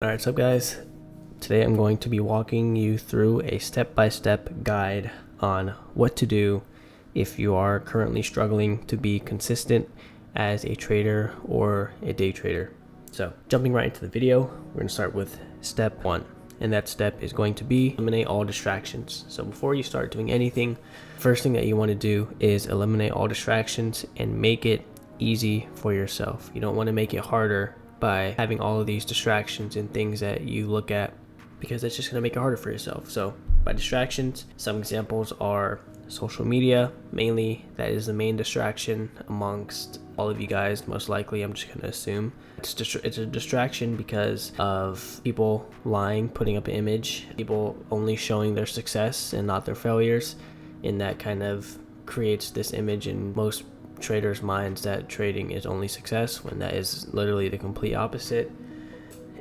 Alright, so guys, today I'm going to be walking you through a step-by-step guide on what to do if you are currently struggling to be consistent as a trader or a day trader. So jumping right into the video, we're going to start with step 1, and that step is going to be eliminate all distractions. So before you start doing anything, first thing that you want to do is eliminate all distractions and make it easy for yourself. You don't want to make it harder by having all of these distractions and things that you look at, because that's just going to make it harder for yourself. So by distractions, some examples are social media. Mainly that is the main distraction amongst all of you guys, most likely. I'm just going to assume it's a distraction because of people lying, putting up an image, people only showing their success and not their failures, and that kind of creates this image in most traders' minds that trading is only success, when that is literally the complete opposite.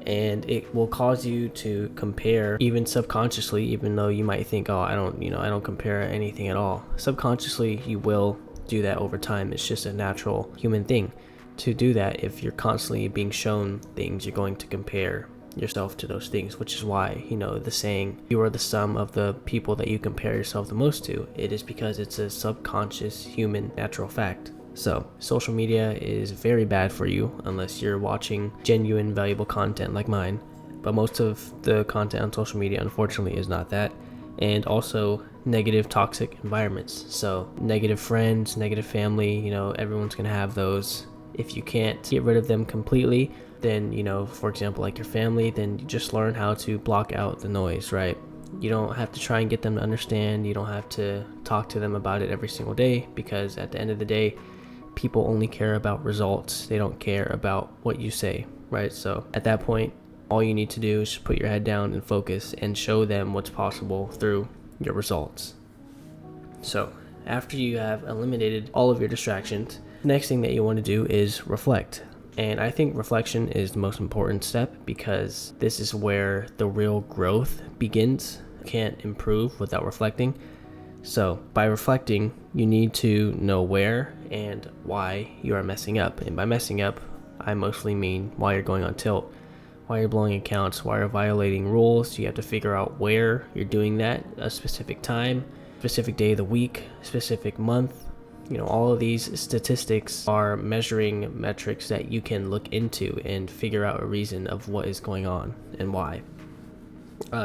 And it will cause you to compare, even subconsciously, even though you might think, oh, I don't compare anything at all. Subconsciously you will do that over time. It's just a natural human thing to do that. If you're constantly being shown things, you're going to compare yourself to those things, which is why, the saying, you are the sum of the people that you compare yourself the most to. It is because it's a subconscious human natural fact. So social media is very bad for you unless you're watching genuine valuable content like mine, but most of the content on social media unfortunately is not that. And also negative toxic environments, so negative friends, negative family, everyone's gonna have those. If you can't get rid of them completely, then for example, like your family, then you just learn how to block out the noise, right? You don't have to try and get them to understand. You don't have to talk to them about it every single day, because at the end of the day, people only care about results. They don't care about what you say, right? So at that point, all you need to do is just put your head down and focus and show them what's possible through your results. So after you have eliminated all of your distractions, the next thing that you want to do is reflect. And I think reflection is the most important step, because this is where the real growth begins. You can't improve without reflecting. So by reflecting, you need to know where and why you are messing up. And by messing up, I mostly mean why you're going on tilt, why you're blowing accounts, why you're violating rules. You have to figure out where you're doing that, a specific time, specific day of the week, specific month. All of these statistics are measuring metrics that you can look into and figure out a reason of what is going on and why.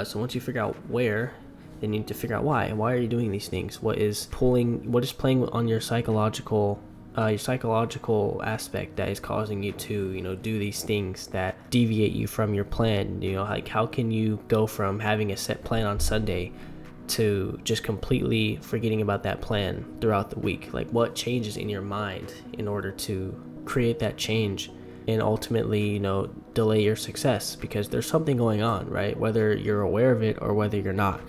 So once you figure out where, then you need to figure out why. Why are you doing these things? What is playing on your psychological aspect that is causing you to do these things that deviate you from your plan? Like, how can you go from having a set plan on Sunday to just completely forgetting about that plan throughout the week? Like, what changes in your mind in order to create that change and ultimately delay your success? Because there's something going on, right? Whether you're aware of it or whether you're not,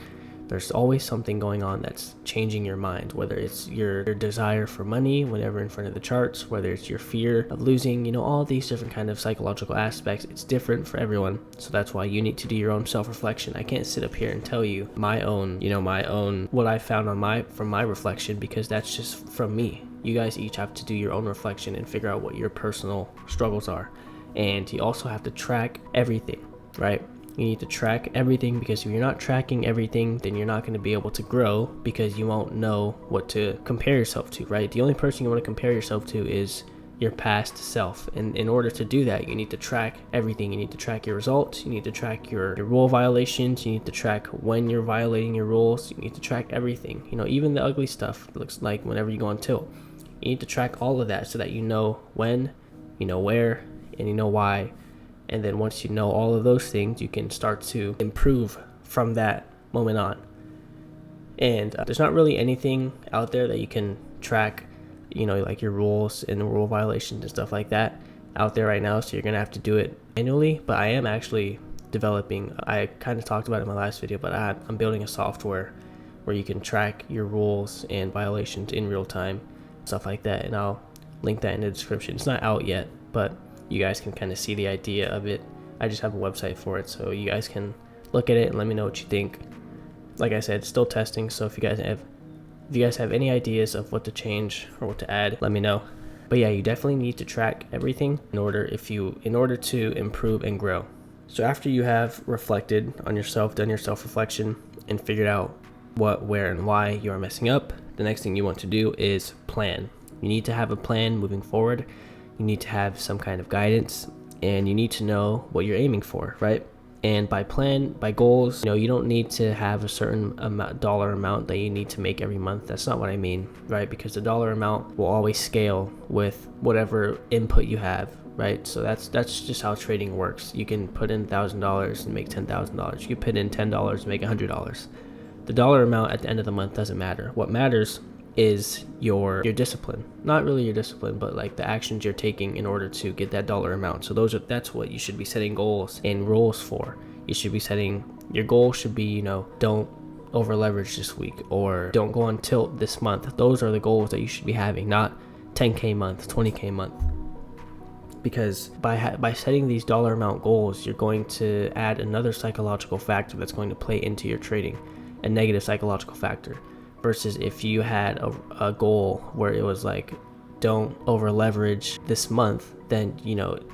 there's always something going on that's changing your mind, whether it's your desire for money whenever in front of the charts, whether it's your fear of losing, all these different kind of psychological aspects. It's different for everyone. So that's why you need to do your own self-reflection. I can't sit up here and tell you my own what I found from my reflection, because that's just from me. You guys each have to do your own reflection and figure out what your personal struggles are. And you also have to track everything, right? You need to track everything, because if you're not tracking everything, then you're not going to be able to grow, because you won't know what to compare yourself to, right? The only person you want to compare yourself to is your past self. And in order to do that, you need to track everything. You need to track your results. You need to track your rule violations. You need to track when you're violating your rules. You need to track everything. Even the ugly stuff looks like whenever you go on tilt. You need to track all of that so that you know when, you know where, and you know why. And then once you know all of those things, you can start to improve from that moment on. And there's not really anything out there that you can track, like your rules and the rule violations and stuff like that out there right now. So you're going to have to do it manually. But I am actually developing, I kind of talked about it in my last video, but I'm building a software where you can track your rules and violations in real time, stuff like that. And I'll link that in the description. It's not out yet, but you guys can kind of see the idea of it. I just have a website for it, so you guys can look at it and let me know what you think. Like I said, still testing, so if you guys have any ideas of what to change or what to add, let me know. But yeah, you definitely need to track everything in order to improve and grow. So after you have reflected on yourself, done your self-reflection, and figured out what, where, and why you are messing up, the next thing you want to do is plan. You need to have a plan moving forward. You need to have some kind of guidance, and you need to know what you're aiming for, right? And by goals, you don't need to have a certain dollar amount that you need to make every month. That's not what I mean, right? Because the dollar amount will always scale with whatever input you have, right? So that's just how trading works. You can put in $1,000 and make $10,000. You can put in $10 and make $100. The dollar amount at the end of the month doesn't matter. What matters is your discipline. Not really your discipline, but like the actions you're taking in order to get that dollar amount. So that's what you should be setting goals and rules for. You should be setting, your goal should be, don't over leverage this week, or don't go on tilt this month. Those are the goals that you should be having, not 10K month, 20K month. Because by setting these dollar amount goals, you're going to add another psychological factor that's going to play into your trading, a negative psychological factor. Versus if you had a goal where it was like, don't over leverage this month, then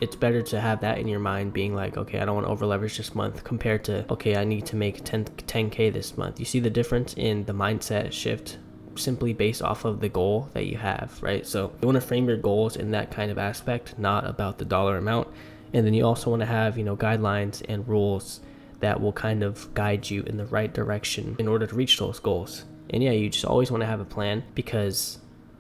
it's better to have that in your mind, being like, okay, I don't want to over leverage this month, compared to, okay, I need to make 10K this month. You see the difference in the mindset shift simply based off of the goal that you have, right? So you want to frame your goals in that kind of aspect, not about the dollar amount. And then you also want to have guidelines and rules that will kind of guide you in the right direction in order to reach those goals. And yeah, you just always want to have a plan, because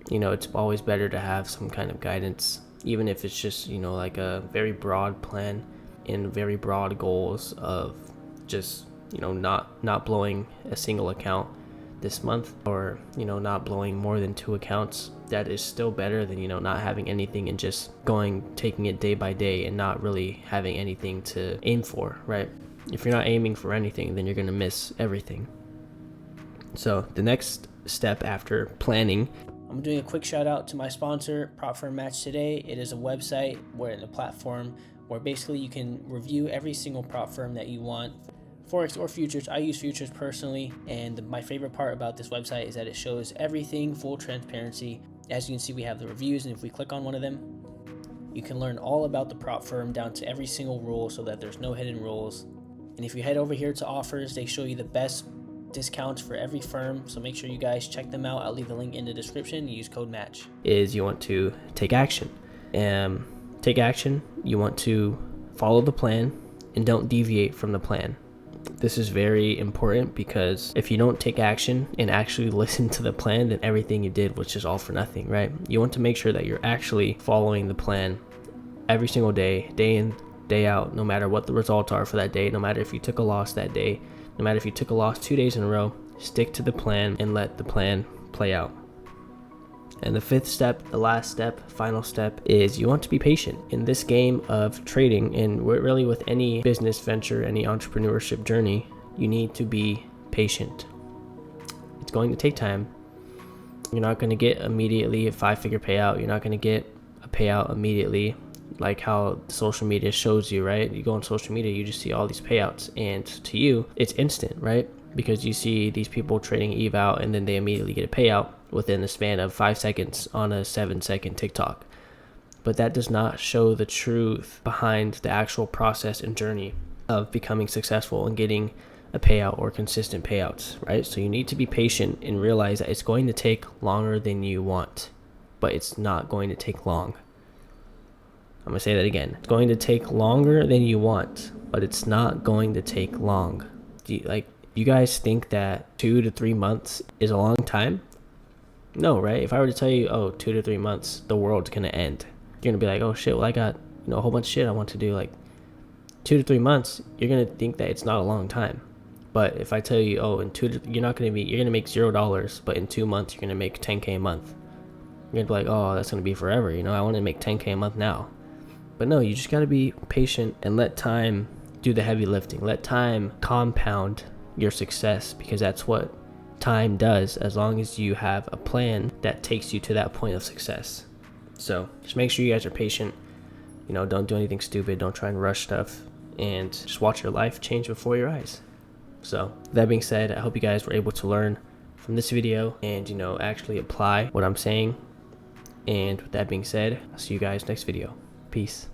it's always better to have some kind of guidance, even if it's just like a very broad plan and very broad goals of just not blowing a single account this month, or not blowing more than 2 accounts. That is still better than not having anything and just taking it day by day and not really having anything to aim for, right? If you're not aiming for anything, then you're going to miss everything. So the next step after planning, I'm doing a quick shout out to my sponsor, Prop Firm Match Today. It is a website a platform where basically you can review every single prop firm that you want, Forex or futures. I use futures personally, and my favorite part about this website is that it shows everything, full transparency. As you can see, we have the reviews, and if we click on one of them, you can learn all about the prop firm down to every single rule, so that there's no hidden rules. And if you head over here to offers, they show you the best discounts for every firm, so make sure you guys check them out. I'll leave the link in the description. Use code MATCH. Is you want to take action. You want to follow the plan and don't deviate from the plan. This is very important, because if you don't take action and actually listen to the plan, then everything you did was just all for nothing, right? You want to make sure that you're actually following the plan every single day, day in, day out, no matter what the results are for that day, no matter if you took a loss that day, no matter if you took a loss 2 days in a row. Stick to the plan and let the plan play out. And the fifth step, the last step, final step, is you want to be patient. In this game of trading, and really with any business venture, any entrepreneurship journey, you need to be patient. It's going to take time. You're not going to get immediately a 5-figure payout. You're not going to get a payout immediately, like how social media shows you, right? You go on social media, you just see all these payouts, and to you, it's instant, right? Because you see these people trading EVE out, and then they immediately get a payout within the span of 5 seconds on a 7-second TikTok. But that does not show the truth behind the actual process and journey of becoming successful and getting a payout or consistent payouts, right? So you need to be patient and realize that it's going to take longer than you want, but it's not going to take long. I'm gonna say that again. It's going to take longer than you want, but it's not going to take long. Do you guys think that 2 to 3 months is a long time? No, right? If I were to tell you, 2 to 3 months, the world's gonna end, you're gonna be like, oh shit, well I got a whole bunch of shit I want to do. Like 2 to 3 months, you're gonna think that it's not a long time. But if I tell you, you're gonna make $0, but in 2 months you're gonna make 10K a month, you're gonna be like, oh, that's gonna be forever. I want to make 10K a month now. But no, you just gotta be patient and let time do the heavy lifting. Let time compound your success, because that's what time does, as long as you have a plan that takes you to that point of success. So just make sure you guys are patient. Don't do anything stupid. Don't try and rush stuff, and just watch your life change before your eyes. So that being said, I hope you guys were able to learn from this video and actually apply what I'm saying. And with that being said, I'll see you guys next video. Peace.